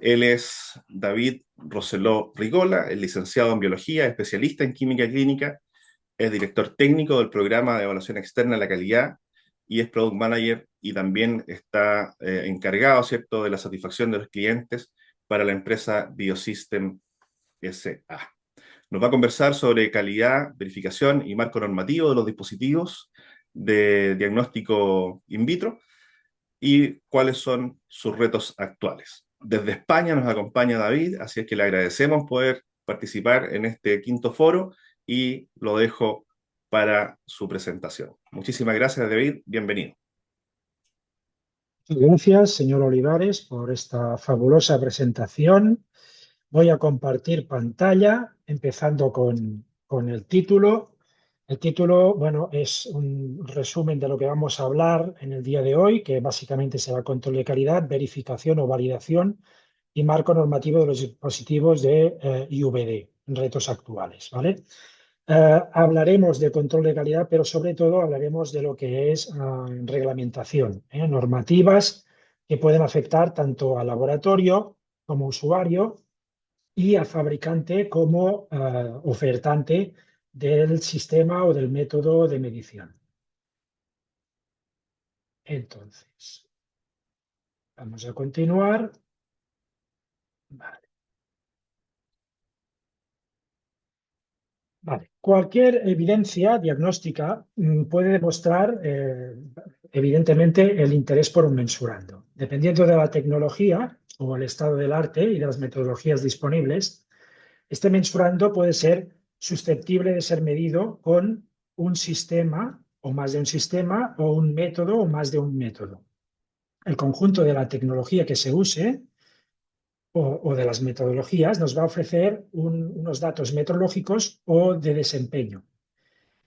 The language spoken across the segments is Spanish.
Él es David Roseló Rigola, es licenciado en biología, especialista en química clínica, es director técnico del programa de evaluación externa de la calidad y es product manager y también está encargado, ¿cierto?, de la satisfacción de los clientes para la empresa Biosystem SA. Nos va a conversar sobre calidad, verificación y marco normativo de los dispositivos de diagnóstico in vitro y cuáles son sus retos actuales. Desde España nos acompaña David, así es que le agradecemos poder participar en este quinto foro y lo dejo para su presentación. Muchísimas gracias, David. Bienvenido. Muchas gracias, señor Olivares, por esta fabulosa presentación. Voy a compartir pantalla, empezando con el título. El título, bueno, es un resumen de lo que vamos a hablar en el día de hoy, que básicamente será control de calidad, verificación o validación y marco normativo de los dispositivos de IVD, retos actuales, ¿vale? Hablaremos de control de calidad, pero sobre todo hablaremos de lo que es reglamentación, normativas que pueden afectar tanto al laboratorio como usuario y al fabricante como ofertante del sistema o del método de medición. Entonces, vamos a continuar. Vale. Vale. Cualquier evidencia diagnóstica puede demostrar, evidentemente, el interés por un mensurando. Dependiendo de la tecnología o el estado del arte y de las metodologías disponibles, este mensurando puede ser susceptible de ser medido con un sistema o más de un sistema o un método o más de un método. El conjunto de la tecnología que se use o de las metodologías nos va a ofrecer unos datos metrológicos o de desempeño,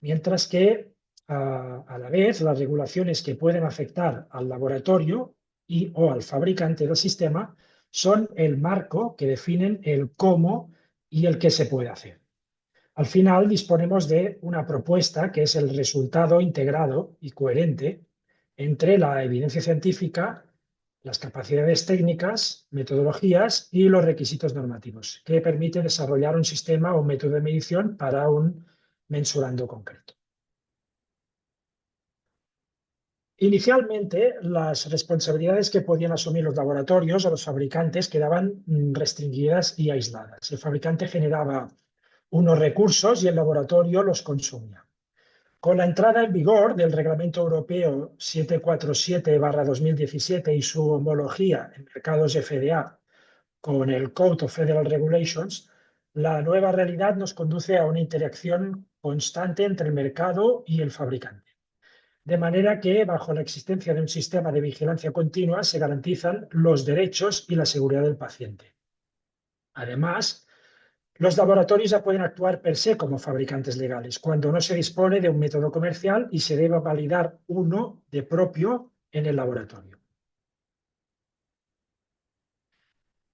mientras que a la vez las regulaciones que pueden afectar al laboratorio y o al fabricante del sistema son el marco que definen el cómo y el qué se puede hacer. Al final disponemos de una propuesta que es el resultado integrado y coherente entre la evidencia científica, las capacidades técnicas, metodologías y los requisitos normativos, que permiten desarrollar un sistema o método de medición para un mensurando concreto. Inicialmente, las responsabilidades que podían asumir los laboratorios o los fabricantes quedaban restringidas y aisladas. El fabricante generaba unos recursos y el laboratorio los consumía. Con la entrada en vigor del Reglamento Europeo 747/2017 y su homología en mercados FDA con el Code of Federal Regulations, la nueva realidad nos conduce a una interacción constante entre el mercado y el fabricante. De manera que, bajo la existencia de un sistema de vigilancia continua, se garantizan los derechos y la seguridad del paciente. Además, los laboratorios ya pueden actuar per se como fabricantes legales cuando no se dispone de un método comercial y se debe validar uno de propio en el laboratorio.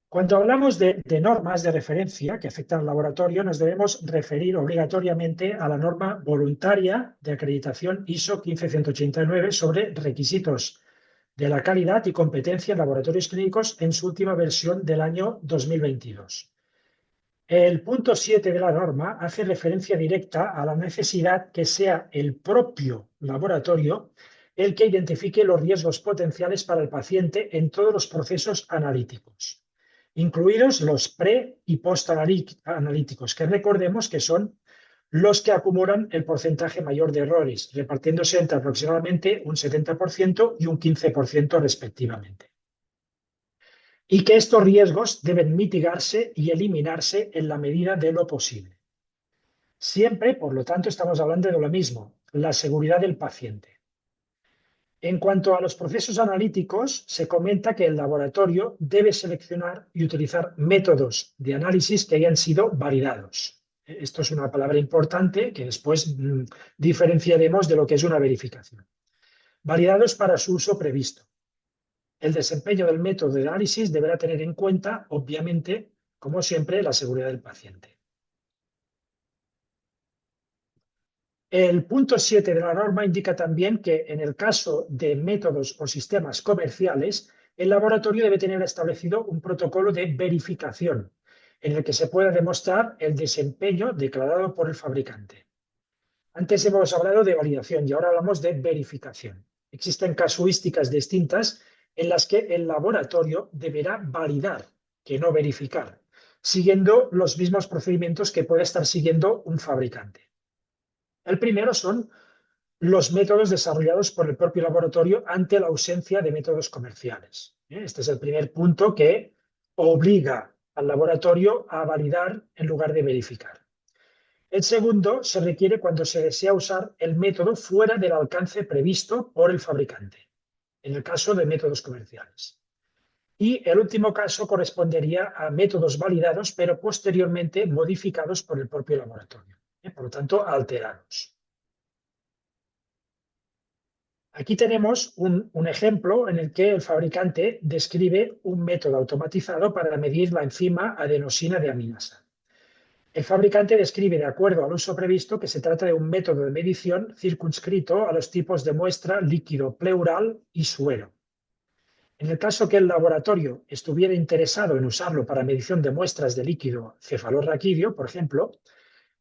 Cuando hablamos de normas de referencia que afectan al laboratorio, nos debemos referir obligatoriamente a la norma voluntaria de acreditación ISO 15189 sobre requisitos de la calidad y competencia en laboratorios clínicos en su última versión del año 2022. El punto 7 de la norma hace referencia directa a la necesidad que sea el propio laboratorio el que identifique los riesgos potenciales para el paciente en todos los procesos analíticos, incluidos los pre- y post-analíticos, que recordemos que son los que acumulan el porcentaje mayor de errores, repartiéndose entre aproximadamente un 70% y un 15% respectivamente, y que estos riesgos deben mitigarse y eliminarse en la medida de lo posible. Siempre, por lo tanto, estamos hablando de lo mismo, la seguridad del paciente. En cuanto a los procesos analíticos, se comenta que el laboratorio debe seleccionar y utilizar métodos de análisis que hayan sido validados. Esto es una palabra importante que después diferenciaremos de lo que es una verificación. Validados para su uso previsto. El desempeño del método de análisis deberá tener en cuenta, obviamente, como siempre, la seguridad del paciente. El punto 7 de la norma indica también que en el caso de métodos o sistemas comerciales el laboratorio debe tener establecido un protocolo de verificación en el que se pueda demostrar el desempeño declarado por el fabricante. Antes hemos hablado de validación y ahora hablamos de verificación. Existen casuísticas distintas en las que el laboratorio deberá validar, que no verificar, siguiendo los mismos procedimientos que puede estar siguiendo un fabricante. El primero son los métodos desarrollados por el propio laboratorio ante la ausencia de métodos comerciales. Este es el primer punto que obliga al laboratorio a validar en lugar de verificar. El segundo se requiere cuando se desea usar el método fuera del alcance previsto por el fabricante, en el caso de métodos comerciales. Y el último caso correspondería a métodos validados, pero posteriormente modificados por el propio laboratorio, por lo tanto, alterados. Aquí tenemos un ejemplo en el que el fabricante describe un método automatizado para medir la enzima adenosina deaminasa. El fabricante describe, de acuerdo al uso previsto, que se trata de un método de medición circunscrito a los tipos de muestra líquido, pleural y suero. En el caso que el laboratorio estuviera interesado en usarlo para medición de muestras de líquido cefalorraquídeo, por ejemplo,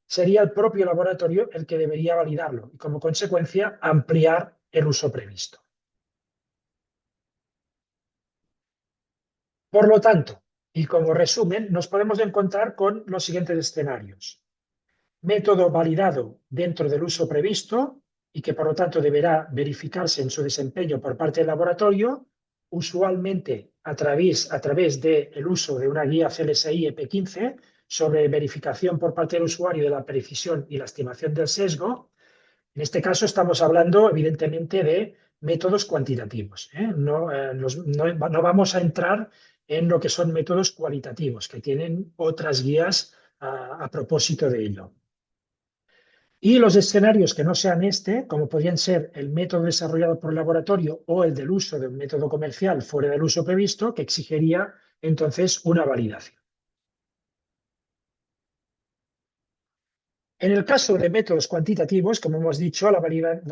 sería el propio laboratorio el que debería validarlo y, como consecuencia, ampliar el uso previsto. Por lo tanto, y como resumen, nos podemos encontrar con los siguientes escenarios. Método validado dentro del uso previsto y que por lo tanto deberá verificarse en su desempeño por parte del laboratorio, usualmente a través del uso de una guía CLSI EP15 sobre verificación por parte del usuario de la precisión y la estimación del sesgo. En este caso estamos hablando evidentemente de métodos cuantitativos, ¿eh? No vamos a entrar en lo que son métodos cualitativos, que tienen otras guías a propósito de ello. Y los escenarios que no sean este, como podrían ser el método desarrollado por el laboratorio o el del uso de un método comercial fuera del uso previsto, que exigiría entonces una validación. En el caso de métodos cuantitativos, como hemos dicho, la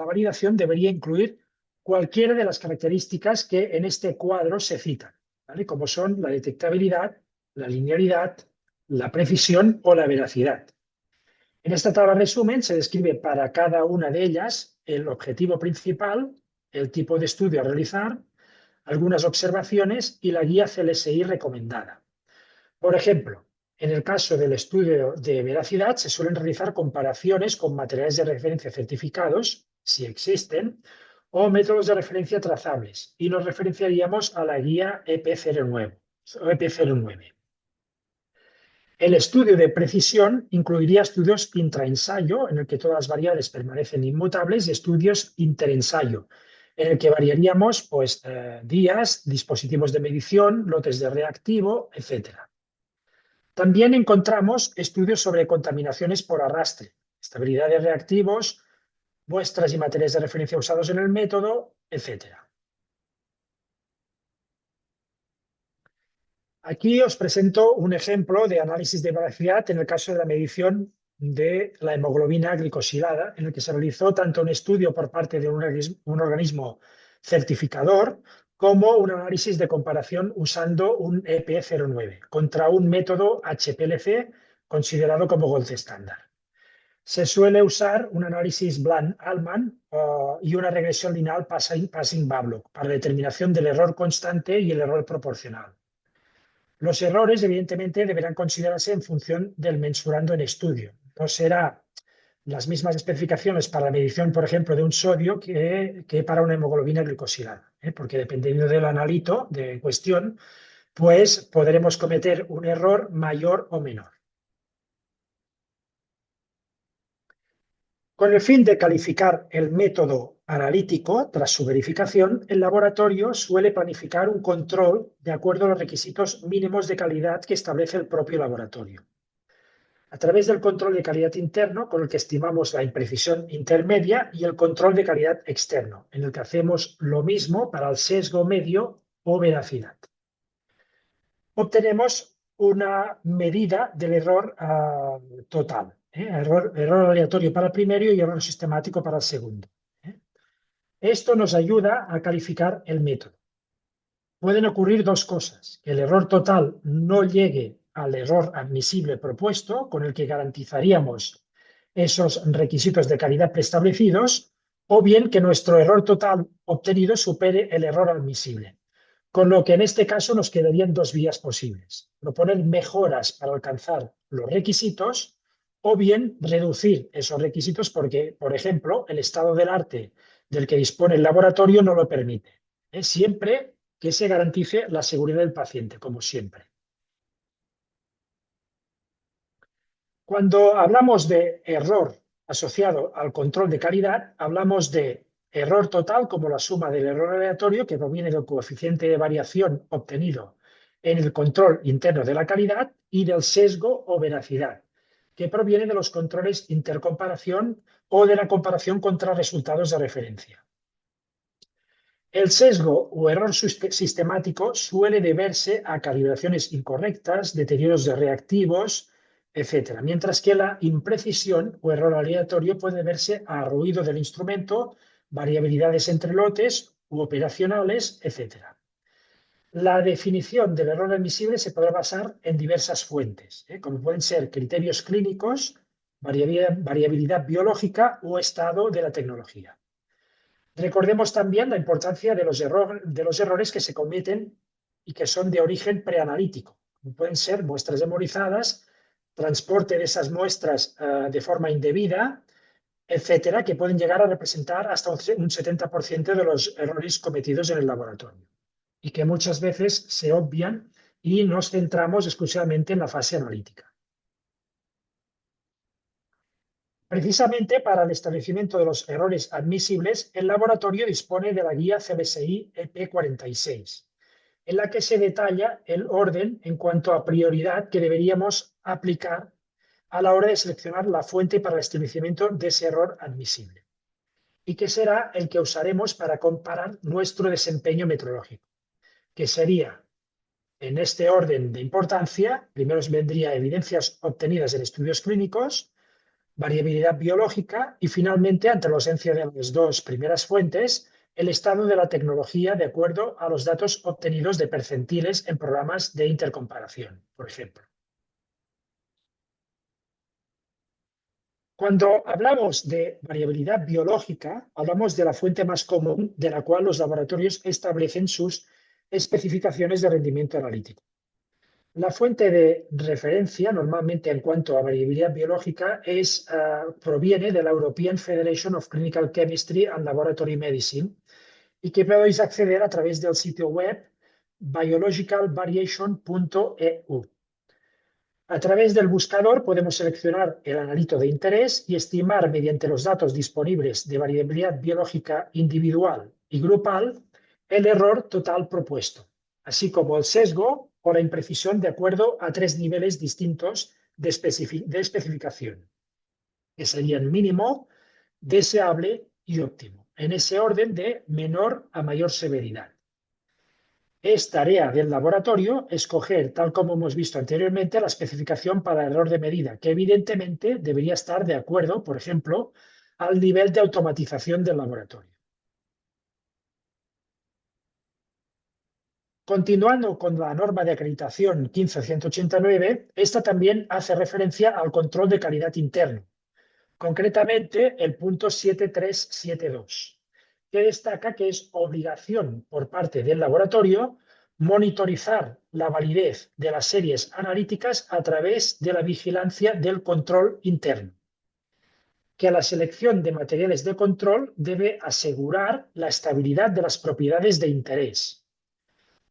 validación debería incluir cualquiera de las características que en este cuadro se citan, ¿vale? Como son la detectabilidad, la linealidad, la precisión o la veracidad. En esta tabla resumen se describe para cada una de ellas el objetivo principal, el tipo de estudio a realizar, algunas observaciones y la guía CLSI recomendada. Por ejemplo, en el caso del estudio de veracidad se suelen realizar comparaciones con materiales de referencia certificados, si existen, o métodos de referencia trazables, y nos referenciaríamos a la guía EP09. El estudio de precisión incluiría estudios intraensayo, en el que todas las variables permanecen inmutables, y estudios interensayo, en el que variaríamos pues, días, dispositivos de medición, lotes de reactivo, etc. También encontramos estudios sobre contaminaciones por arrastre, estabilidad de reactivos, muestras y materiales de referencia usados en el método, etc. Aquí os presento un ejemplo de análisis de veracidad en el caso de la medición de la hemoglobina glicosilada, en el que se realizó tanto un estudio por parte de un organismo certificador como un análisis de comparación usando un EP09 contra un método HPLC considerado como gold estándar. Se suele usar un análisis Bland-Allman y una regresión lineal Passing-Bablock para determinación del error constante y el error proporcional. Los errores, evidentemente, deberán considerarse en función del mensurando en estudio. No será las mismas especificaciones para la medición, por ejemplo, de un sodio que para una hemoglobina glicosilada, porque dependiendo del analito de cuestión, pues podremos cometer un error mayor o menor. Con el fin de calificar el método analítico tras su verificación, el laboratorio suele planificar un control de acuerdo a los requisitos mínimos de calidad que establece el propio laboratorio. A través del control de calidad interno, con el que estimamos la imprecisión intermedia, y el control de calidad externo, en el que hacemos lo mismo para el sesgo medio o veracidad. Obtenemos una medida del error total. Error aleatorio para el primero y error sistemático para el segundo. Esto nos ayuda a calificar el método. pueden ocurrir dos cosas: que el error total no llegue al error admisible propuesto, con el que garantizaríamos esos requisitos de calidad preestablecidos, o bien que nuestro error total obtenido supere el error admisible. Con lo que en este caso nos quedarían dos vías posibles: proponer mejoras para alcanzar los requisitos, o bien reducir esos requisitos porque, por ejemplo, el estado del arte del que dispone el laboratorio no lo permite. Siempre que se garantice la seguridad del paciente, como siempre. Cuando hablamos de error asociado al control de calidad, hablamos de error total como la suma del error aleatorio que proviene del coeficiente de variación obtenido en el control interno de la calidad, y del sesgo o veracidad, que proviene de los controles intercomparación o de la comparación contra resultados de referencia. El sesgo o error sistemático suele deberse a calibraciones incorrectas, deterioros de reactivos, etc., mientras que la imprecisión o error aleatorio puede deberse a ruido del instrumento, variabilidades entre lotes u operacionales, etc. La definición del error admisible se podrá basar en diversas fuentes, como pueden ser criterios clínicos, variabilidad biológica o estado de la tecnología. Recordemos también la importancia de los errores que se cometen y que son de origen preanalítico. Pueden ser muestras memorizadas, transporte de esas muestras de forma indebida, etcétera, que pueden llegar a representar hasta un 70% de los errores cometidos en el laboratorio y que muchas veces se obvian y nos centramos exclusivamente en la fase analítica. Precisamente para el establecimiento de los errores admisibles, el laboratorio dispone de la guía CBSI EP46, en la que se detalla el orden en cuanto a prioridad que deberíamos aplicar a la hora de seleccionar la fuente para el establecimiento de ese error admisible, y que será el que usaremos para comparar nuestro desempeño metrológico, que sería, en este orden de importancia: primero vendría evidencias obtenidas en estudios clínicos, variabilidad biológica y, finalmente, ante la ausencia de las dos primeras fuentes, el estado de la tecnología de acuerdo a los datos obtenidos de percentiles en programas de intercomparación, por ejemplo. Cuando hablamos de variabilidad biológica, hablamos de la fuente más común de la cual los laboratorios establecen sus especificaciones de rendimiento analítico. La fuente de referencia, normalmente en cuanto a variabilidad biológica, proviene de la European Federation of Clinical Chemistry and Laboratory Medicine, y que podéis acceder a través del sitio web biologicalvariation.eu. A través del buscador podemos seleccionar el analito de interés y estimar, mediante los datos disponibles de variabilidad biológica individual y grupal, el error total propuesto, así como el sesgo o la imprecisión, de acuerdo a tres niveles distintos de especificación, que serían mínimo, deseable y óptimo, en ese orden de menor a mayor severidad. Es tarea del laboratorio escoger, tal como hemos visto anteriormente, la especificación para el error de medida, que evidentemente debería estar de acuerdo, por ejemplo, al nivel de automatización del laboratorio. Continuando con la norma de acreditación 15189, esta también hace referencia al control de calidad interno, concretamente el punto 7372, que destaca que es obligación por parte del laboratorio monitorizar la validez de las series analíticas a través de la vigilancia del control interno, que la selección de materiales de control debe asegurar la estabilidad de las propiedades de interés,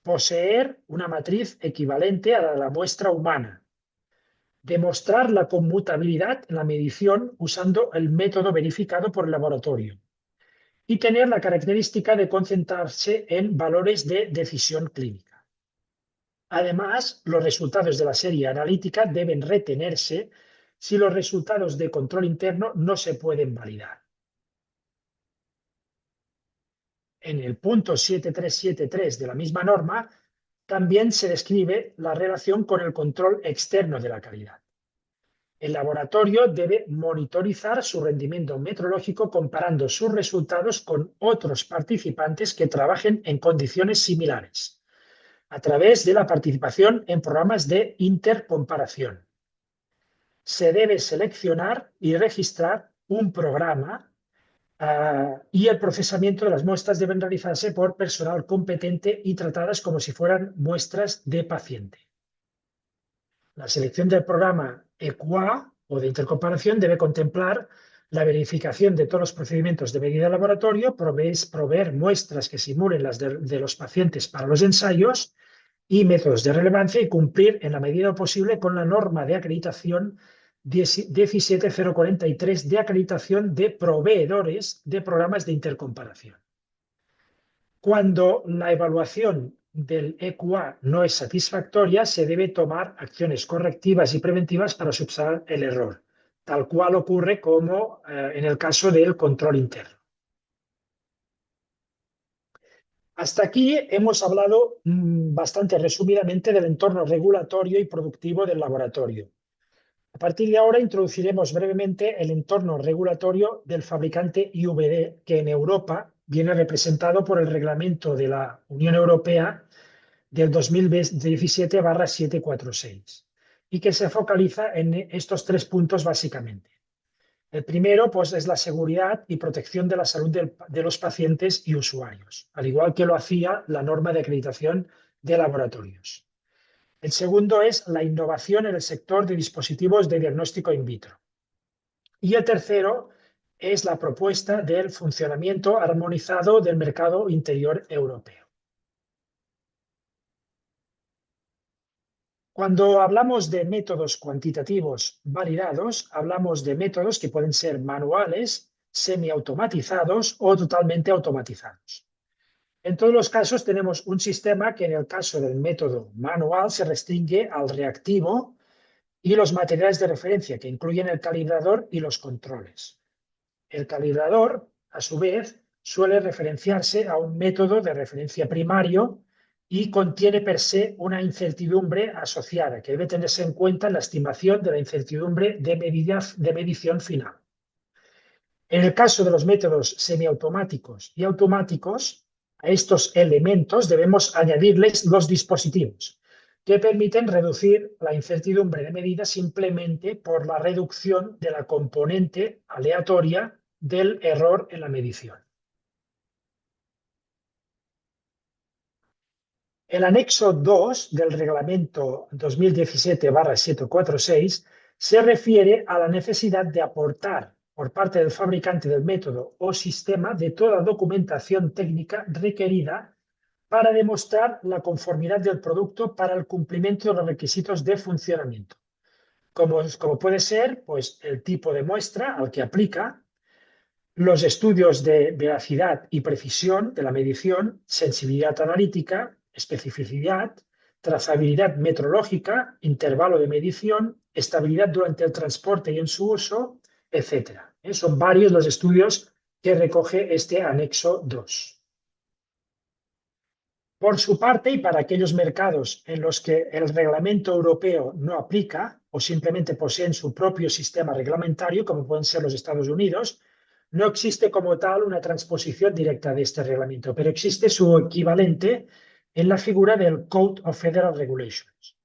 poseer una matriz equivalente a la de la muestra humana, demostrar la conmutabilidad en la medición usando el método verificado por el laboratorio y tener la característica de concentrarse en valores de decisión clínica. Además, los resultados de la serie analítica deben retenerse si los resultados de control interno no se pueden validar. En el punto 7373 de la misma norma también se describe la relación con el control externo de la calidad. El laboratorio debe monitorizar su rendimiento metrológico comparando sus resultados con otros participantes que trabajen en condiciones similares, a través de la participación en programas de intercomparación. Se debe seleccionar y registrar un programa y el procesamiento de las muestras deben realizarse por personal competente y tratadas como si fueran muestras de paciente. La selección del programa EQA o de intercomparación debe contemplar la verificación de todos los procedimientos de medida de laboratorio, proveer muestras que simulen las de los pacientes para los ensayos y métodos de relevancia y cumplir en la medida posible con la norma de acreditación 17043 de acreditación de proveedores de programas de intercomparación. Cuando la evaluación del EQA no es satisfactoria, se debe tomar acciones correctivas y preventivas para subsanar el error, tal cual ocurre como en el caso del control interno. Hasta aquí hemos hablado bastante resumidamente del entorno regulatorio y productivo del laboratorio. A partir de ahora introduciremos brevemente el entorno regulatorio del fabricante IVD, que en Europa viene representado por el reglamento de la Unión Europea del 2017/746 y que se focaliza en estos 3 puntos básicamente. El primero, pues, es la seguridad y protección de la salud de los pacientes y usuarios, al igual que lo hacía la norma de acreditación de laboratorios. El segundo es la innovación en el sector de dispositivos de diagnóstico in vitro. Y el tercero es la propuesta del funcionamiento armonizado del mercado interior europeo. Cuando hablamos de métodos cuantitativos validados, hablamos de métodos que pueden ser manuales, semiautomatizados o totalmente automatizados. En todos los casos tenemos un sistema que en el caso del método manual se restringe al reactivo y los materiales de referencia, que incluyen el calibrador y los controles. El calibrador, a su vez, suele referenciarse a un método de referencia primario y contiene per se una incertidumbre asociada, que debe tenerse en cuenta en la estimación de la incertidumbre de medición final. En el caso de los métodos semiautomáticos y automáticos, a estos elementos debemos añadirles los dispositivos, que permiten reducir la incertidumbre de medida simplemente por la reducción de la componente aleatoria del error en la medición. El anexo 2 del reglamento 2017/746 se refiere a la necesidad de aportar por parte del fabricante del método o sistema de toda documentación técnica requerida para demostrar la conformidad del producto para el cumplimiento de los requisitos de funcionamiento, como puede ser, pues, el tipo de muestra al que aplica, los estudios de veracidad y precisión de la medición, sensibilidad analítica, especificidad, trazabilidad metrológica, intervalo de medición, estabilidad durante el transporte y en su uso, etc. Son varios los estudios que recoge este anexo 2. Por su parte, y para aquellos mercados en los que el reglamento europeo no aplica o simplemente poseen su propio sistema reglamentario, como pueden ser los Estados Unidos, no existe como tal una transposición directa de este reglamento, pero existe su equivalente en la figura del Code of Federal Regulations.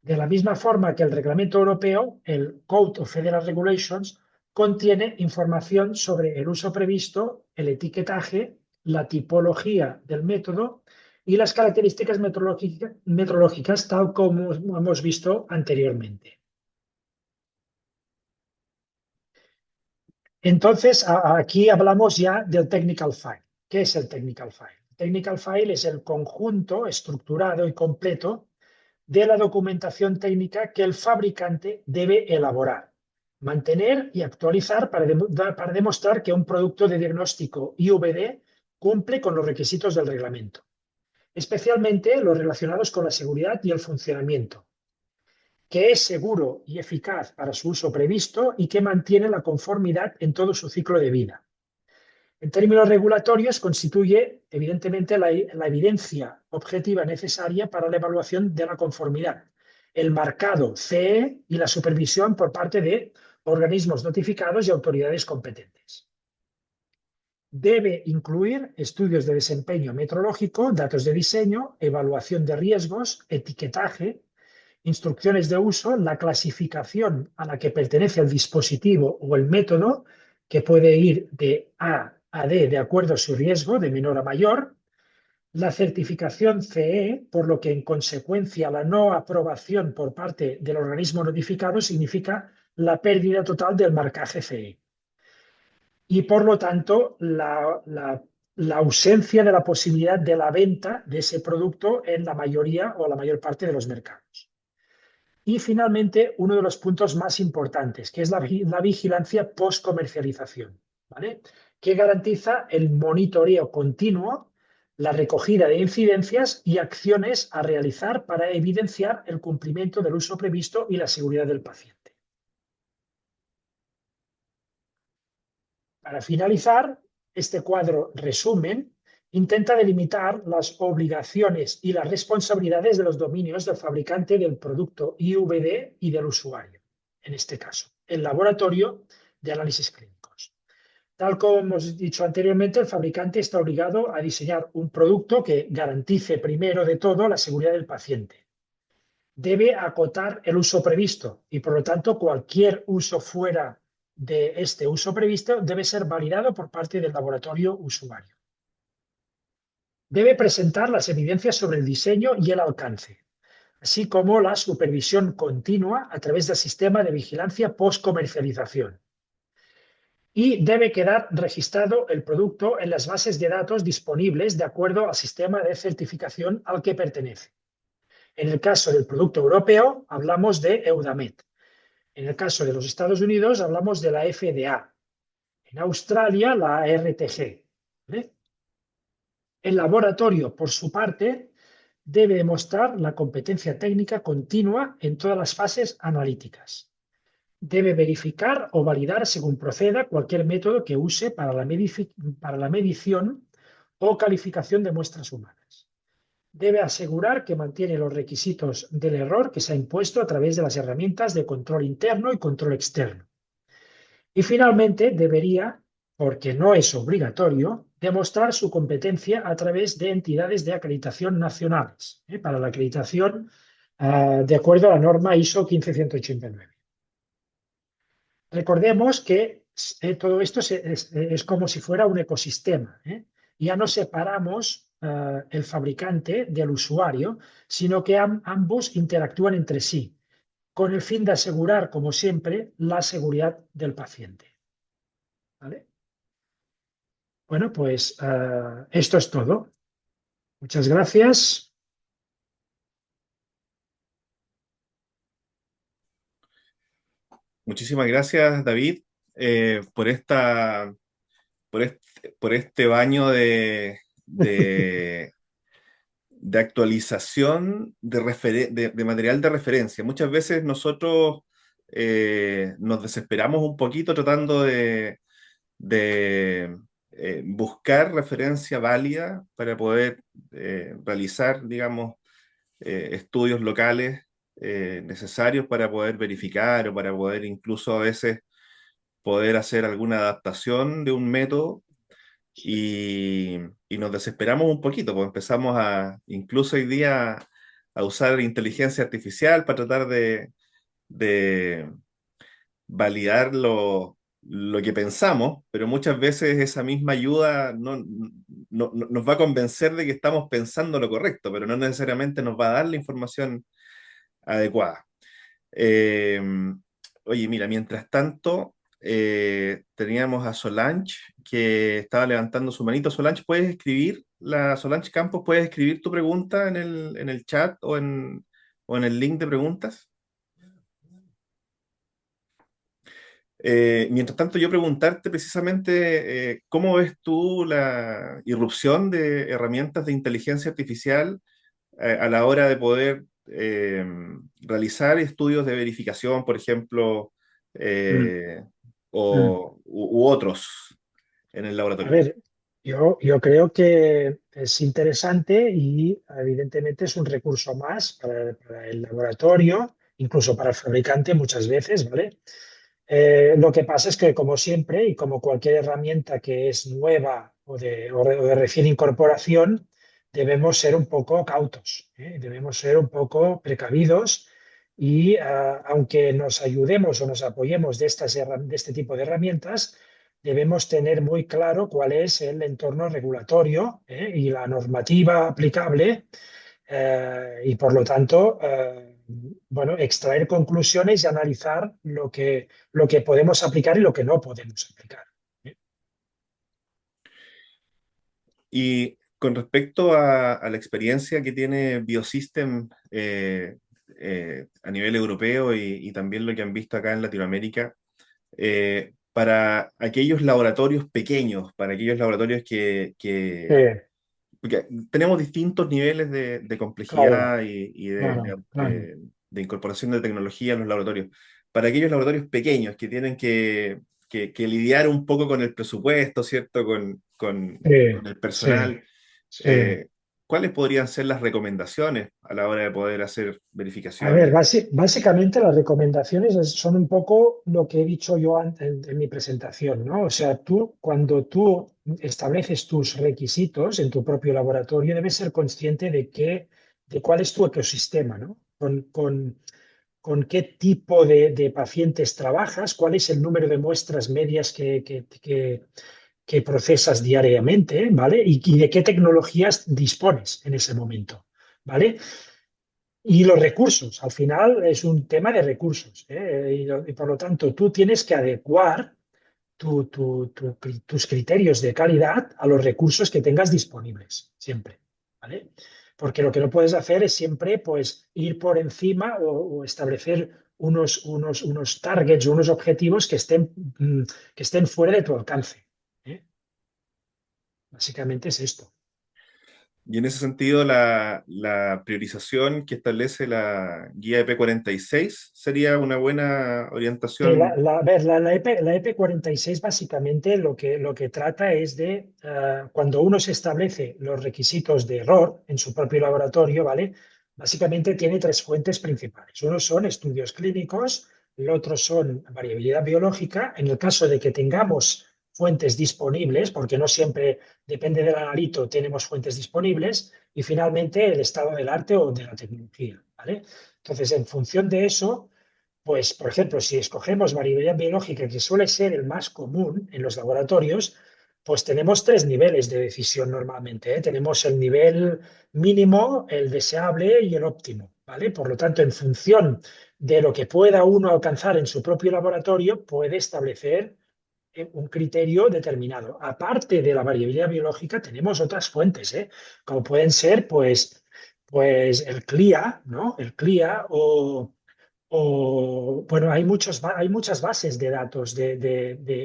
De la misma forma que el reglamento europeo, el Code of Federal Regulations contiene información sobre el uso previsto, el etiquetaje, la tipología del método y las características metrológicas, tal como hemos visto anteriormente. Entonces, aquí hablamos ya del Technical File. ¿Qué es el Technical File? El Technical File es el conjunto estructurado y completo de la documentación técnica que el fabricante debe elaborar, mantener y actualizar para demostrar que un producto de diagnóstico IVD cumple con los requisitos del reglamento, especialmente los relacionados con la seguridad y el funcionamiento, que es seguro y eficaz para su uso previsto y que mantiene la conformidad en todo su ciclo de vida. En términos regulatorios, constituye, evidentemente, la evidencia objetiva necesaria para la evaluación de la conformidad, el marcado CE y la supervisión por parte de organismos notificados y autoridades competentes. Debe incluir estudios de desempeño metrológico, datos de diseño, evaluación de riesgos, etiquetaje, instrucciones de uso, la clasificación a la que pertenece el dispositivo o el método, que puede ir de A a D de acuerdo a su riesgo, de menor a mayor, la certificación CE, por lo que en consecuencia la no aprobación por parte del organismo notificado significa la pérdida total del marcaje CE. Y por lo tanto, la ausencia de la posibilidad de la venta de ese producto en la mayoría o la mayor parte de los mercados. Y finalmente, uno de los puntos más importantes, que es la vigilancia post-comercialización, ¿vale? Que garantiza el monitoreo continuo, la recogida de incidencias y acciones a realizar para evidenciar el cumplimiento del uso previsto y la seguridad del paciente. Para finalizar, este cuadro resumen intenta delimitar las obligaciones y las responsabilidades de los dominios del fabricante del producto IVD y del usuario, en este caso, el laboratorio de análisis clínicos. Tal como hemos dicho anteriormente, el fabricante está obligado a diseñar un producto que garantice primero de todo la seguridad del paciente. Debe acotar el uso previsto y, por lo tanto, cualquier uso fuera de este uso previsto debe ser validado por parte del laboratorio usuario. Debe presentar las evidencias sobre el diseño y el alcance, así como la supervisión continua a través del sistema de vigilancia post-comercialización. Y debe quedar registrado el producto en las bases de datos disponibles de acuerdo al sistema de certificación al que pertenece. En el caso del producto europeo, hablamos de Eudamed. En el caso de los Estados Unidos, hablamos de la FDA. En Australia, la RTG. ¿Vale? El laboratorio, por su parte, debe demostrar la competencia técnica continua en todas las fases analíticas. Debe verificar o validar, según proceda, cualquier método que use para la medición o calificación de muestras humanas. Debe asegurar que mantiene los requisitos del error que se ha impuesto a través de las herramientas de control interno y control externo. Y finalmente debería, porque no es obligatorio, demostrar su competencia a través de entidades de acreditación nacionales, para la acreditación de acuerdo a la norma ISO 15189. Recordemos que todo esto es como si fuera un ecosistema. Ya no separamos el fabricante del usuario, sino que ambos interactúan entre sí, con el fin de asegurar, como siempre, la seguridad del paciente. ¿Vale? Bueno, pues esto es todo. Muchas gracias. Muchísimas gracias, David, por este baño de actualización de material de referencia. Muchas veces nosotros nos desesperamos un poquito tratando de buscar referencia válida para poder realizar, digamos, estudios locales necesarios para poder verificar o para poder incluso a veces poder hacer alguna adaptación de un método y nos desesperamos un poquito, pues empezamos incluso hoy día, a usar inteligencia artificial para tratar de validar lo que pensamos, pero muchas veces esa misma ayuda no nos va a convencer de que estamos pensando lo correcto, pero no necesariamente nos va a dar la información adecuada. Eh, Oye, mira, mientras tanto, teníamos a Solange que estaba levantando su manito. Solange, ¿puedes escribir? Solange Campos, ¿puedes escribir tu pregunta en el chat o en el link de preguntas? Mientras tanto, yo preguntarte precisamente cómo ves tú la irrupción de herramientas de inteligencia artificial a la hora de poder realizar estudios de verificación, por ejemplo, Mm, eh, mm. u otros en el A laboratorio. ver, yo creo que es interesante y evidentemente es un recurso más para el laboratorio, incluso para el fabricante muchas veces, ¿vale? Lo que pasa es que, como siempre, y como cualquier herramienta que es nueva o de recién incorporación, debemos ser un poco cautos, ¿eh? Debemos ser un poco precavidos y, aunque nos ayudemos o nos apoyemos de este tipo de herramientas, debemos tener muy claro cuál es el entorno regulatorio, y la normativa aplicable, y por lo tanto, bueno, extraer conclusiones y analizar lo que podemos aplicar y lo que no podemos aplicar. Y con respecto a la experiencia que tiene Biosystem a nivel europeo y también lo que han visto acá en Latinoamérica, para aquellos laboratorios pequeños, para aquellos laboratorios porque tenemos distintos niveles de Claro, complejidad y claro, claro. de incorporación de tecnología en los laboratorios. Para aquellos laboratorios pequeños que tienen que lidiar un poco con el presupuesto, ¿cierto? Con el Sí, personal, sí. eh, ¿cuáles podrían ser las recomendaciones a la hora de poder hacer A ver, verificaciones? básicamente las recomendaciones son un poco lo que he dicho yo en mi presentación, ¿no? O sea, cuando tú estableces tus requisitos en tu propio laboratorio, debes ser consciente de cuál es tu ecosistema, ¿no? Con qué tipo de pacientes trabajas, cuál es el número de muestras medias que procesas diariamente, ¿vale? Y de qué tecnologías dispones en ese momento, ¿vale? Y los recursos, al final es un tema de recursos, ¿eh? Y por lo tanto tú tienes que adecuar tus criterios de calidad a los recursos que tengas disponibles, siempre, ¿vale? Porque lo que no puedes hacer es siempre, pues, ir por encima o establecer unos targets, unos objetivos que estén fuera de tu alcance, ¿eh? Básicamente es esto. Y en ese sentido, la priorización que establece la guía EP46 sería una buena Sí, orientación. a ver, la EP46 básicamente lo que trata es de, cuando uno se establece los requisitos de error en su propio laboratorio, ¿vale? Básicamente tiene tres fuentes principales. Uno son estudios clínicos, el otro son variabilidad biológica. En el caso de que tengamos fuentes disponibles, porque no siempre depende del analito, tenemos fuentes disponibles, y finalmente el estado del arte o de la tecnología, ¿vale? Entonces, en función de eso, pues, por ejemplo, si escogemos variabilidad biológica, que suele ser el más común en los laboratorios, pues tenemos tres niveles de decisión normalmente, ¿eh? Tenemos el nivel mínimo, el deseable y el óptimo, ¿vale? Por lo tanto, en función de lo que pueda uno alcanzar en su propio laboratorio, puede establecer un criterio determinado. Aparte de la variabilidad biológica, tenemos otras fuentes, ¿eh? Como pueden ser, pues el CLIA, ¿no? El CLIA bueno, hay muchas bases de datos,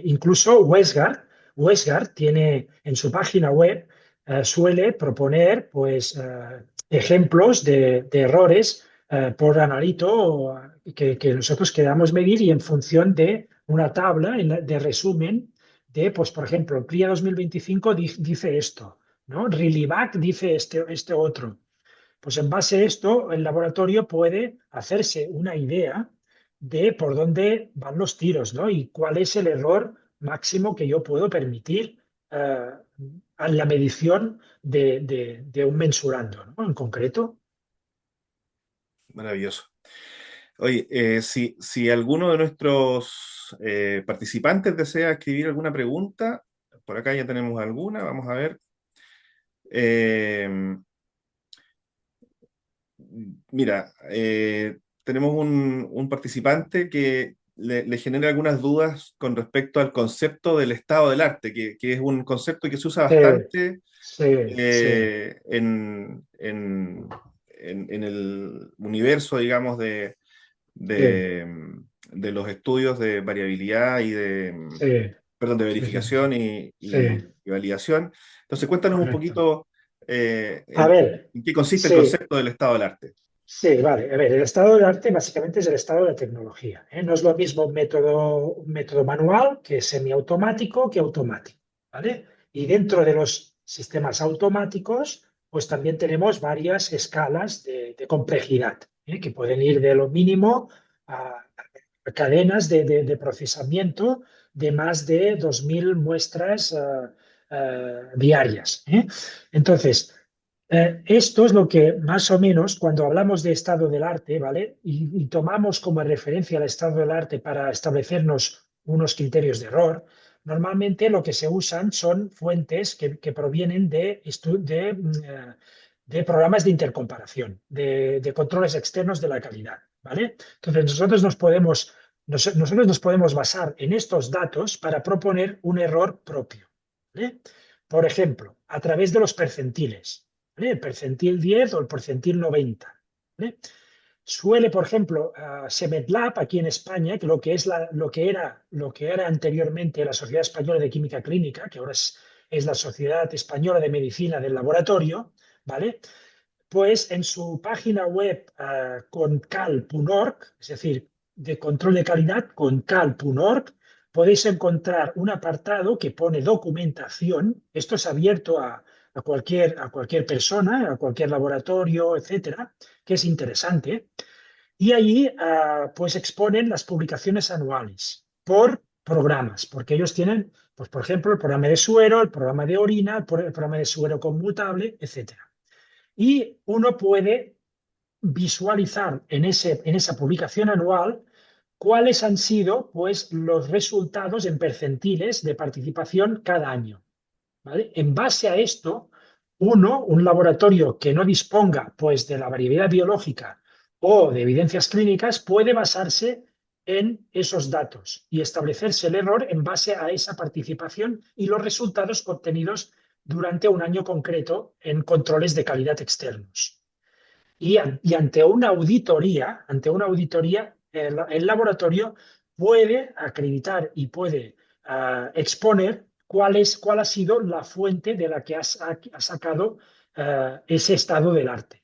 incluso WestGuard tiene en su página web, suele proponer, pues, ejemplos de errores, por analito, que nosotros queramos medir, y en función de una tabla de resumen pues, por ejemplo, el CLIA 2025 dice esto, ¿no? Relivac dice este otro. Pues en base a esto, el laboratorio puede hacerse una idea de por dónde van los tiros, ¿no? Y cuál es el error máximo que yo puedo permitir, a la medición de un mensurando, ¿no? En concreto. Maravilloso. Oye, si alguno de nuestros participantes desea escribir alguna pregunta, por acá ya tenemos alguna, vamos a ver. Eh, Mira, tenemos un participante que le genera algunas dudas con respecto al concepto del estado del arte, que es un concepto que se usa Sí, bastante sí, sí, en el universo, digamos, sí, de, de los estudios de variabilidad sí, perdón, de sí, sí, sí, verificación sí, y validación. Entonces, cuéntanos un correcto. poquito A ver, en qué consiste el sí. concepto del estado del arte. Sí, vale. A ver, el estado del arte básicamente es el estado de la tecnología, ¿eh? No es lo mismo un método manual que semiautomático que automático, ¿vale? Y dentro de los sistemas automáticos, pues también tenemos varias escalas de complejidad, ¿eh? Que pueden ir de lo mínimo cadenas de procesamiento de más de 2.000 muestras diarias. Entonces, esto es lo que más o menos cuando hablamos de estado del arte, ¿vale? Y tomamos como referencia el estado del arte para establecernos unos criterios de error, normalmente lo que se usan son fuentes que provienen de programas de intercomparación, de controles externos de la calidad, ¿vale? Entonces nosotros nos podemos basar en estos datos para proponer un error propio, ¿vale? Por ejemplo, a través de los percentiles, ¿vale? El percentil 10 o el percentil 90, ¿vale? Suele, por ejemplo, Semetlab aquí en España, que lo que era anteriormente la Sociedad Española de Química Clínica, que ahora es la Sociedad Española de Medicina del Laboratorio, ¿vale? Pues en su página web con cal.org, es decir, de control de calidad con cal.org, podéis encontrar un apartado que pone documentación. Esto es abierto a cualquier persona, a cualquier laboratorio, etcétera, que es interesante. Y allí pues exponen las publicaciones anuales por programas, porque ellos tienen, pues, por ejemplo, el programa de suero, el programa de orina, el programa de suero conmutable, etcétera. Y uno puede visualizar en esa publicación anual cuáles han sido pues, los resultados en percentiles de participación cada año. ¿Vale? En base a esto, un laboratorio que no disponga pues, de la variabilidad biológica o de evidencias clínicas, puede basarse en esos datos y establecerse el error en base a esa participación y los resultados obtenidos durante un año concreto en controles de calidad externos. Y ante una auditoría el laboratorio puede acreditar y puede exponer cuál ha sido la fuente de la que ha sacado ese estado del arte.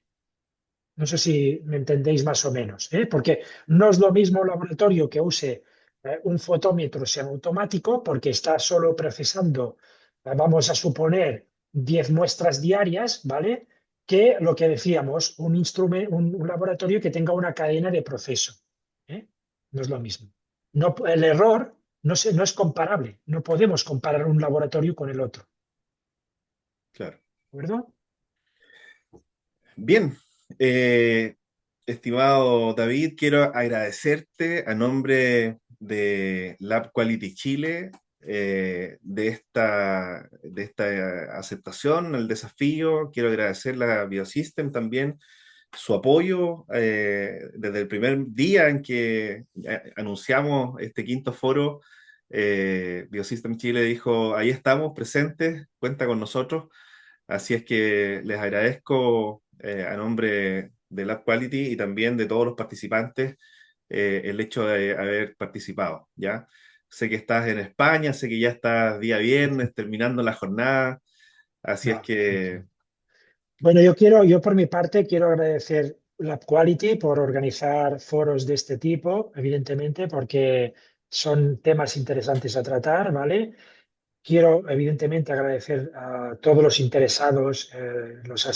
No sé si me entendéis más o menos, ¿eh? Porque no es lo mismo un laboratorio que use un fotómetro semiautomático porque está solo procesando, vamos a suponer, 10 muestras diarias, ¿vale? Que lo que decíamos, un laboratorio que tenga una cadena de proceso. ¿Eh? No es lo mismo. No, el error no es comparable. No podemos comparar un laboratorio con el otro. Claro. ¿De acuerdo? Bien, estimado David, quiero agradecerte a nombre de Lab Quality Chile de esta aceptación, el desafío. Quiero agradecerle a Biosystem también su apoyo desde el primer día en que anunciamos este quinto foro. Biosystem Chile dijo, ahí estamos presentes, cuenta con nosotros. Así es que les agradezco a nombre de Lab Quality y también de todos los participantes el hecho de haber participado, ¿ya? Sé que estás en España, sé que ya estás día viernes terminando la jornada, así es No, que, bueno, yo por mi parte quiero agradecer Lab Quality por organizar foros de este tipo, evidentemente, porque son temas interesantes a tratar, ¿vale? Quiero, evidentemente, agradecer a todos los interesados, los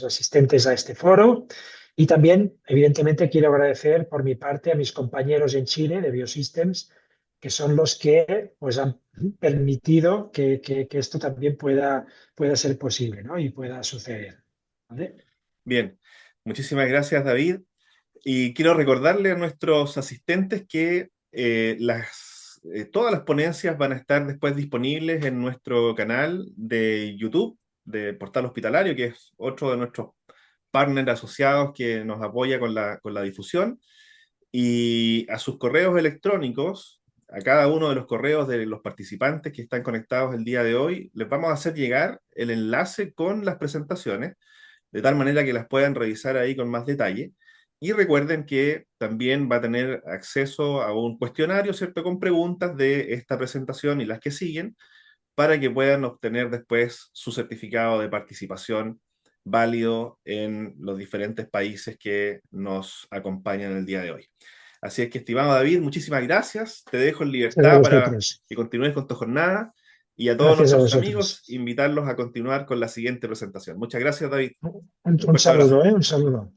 asistentes a este foro. Y también, evidentemente, quiero agradecer por mi parte a mis compañeros en Chile de Biosystems, que son los que pues, han permitido que esto también pueda ser posible, ¿no? Y pueda suceder. ¿Vale? bien. Muchísimas gracias, David. Y quiero recordarle a nuestros asistentes que todas las ponencias van a estar después disponibles en nuestro canal de YouTube de Portal Hospitalario, que es otro de nuestros partners asociados que nos apoya con la difusión. Y a sus correos electrónicos, a cada uno de los correos de los participantes que están conectados el día de hoy, les vamos a hacer llegar el enlace con las presentaciones de tal manera que las puedan revisar ahí con más detalle. Y recuerden que también va a tener acceso a un cuestionario, ¿cierto?, con preguntas de esta presentación y las que siguen, para que puedan obtener después su certificado de participación válido en los diferentes países que nos acompañan el día de hoy. Así es que, estimado David, muchísimas gracias. Te dejo en Gracias a libertad para vosotros. que continúes con tu jornada y a todos Gracias a nuestros amigos, vosotros. invitarlos a continuar con la siguiente presentación. Muchas gracias, David. Un Un fuerte abrazo. saludo, ¿eh? Un saludo.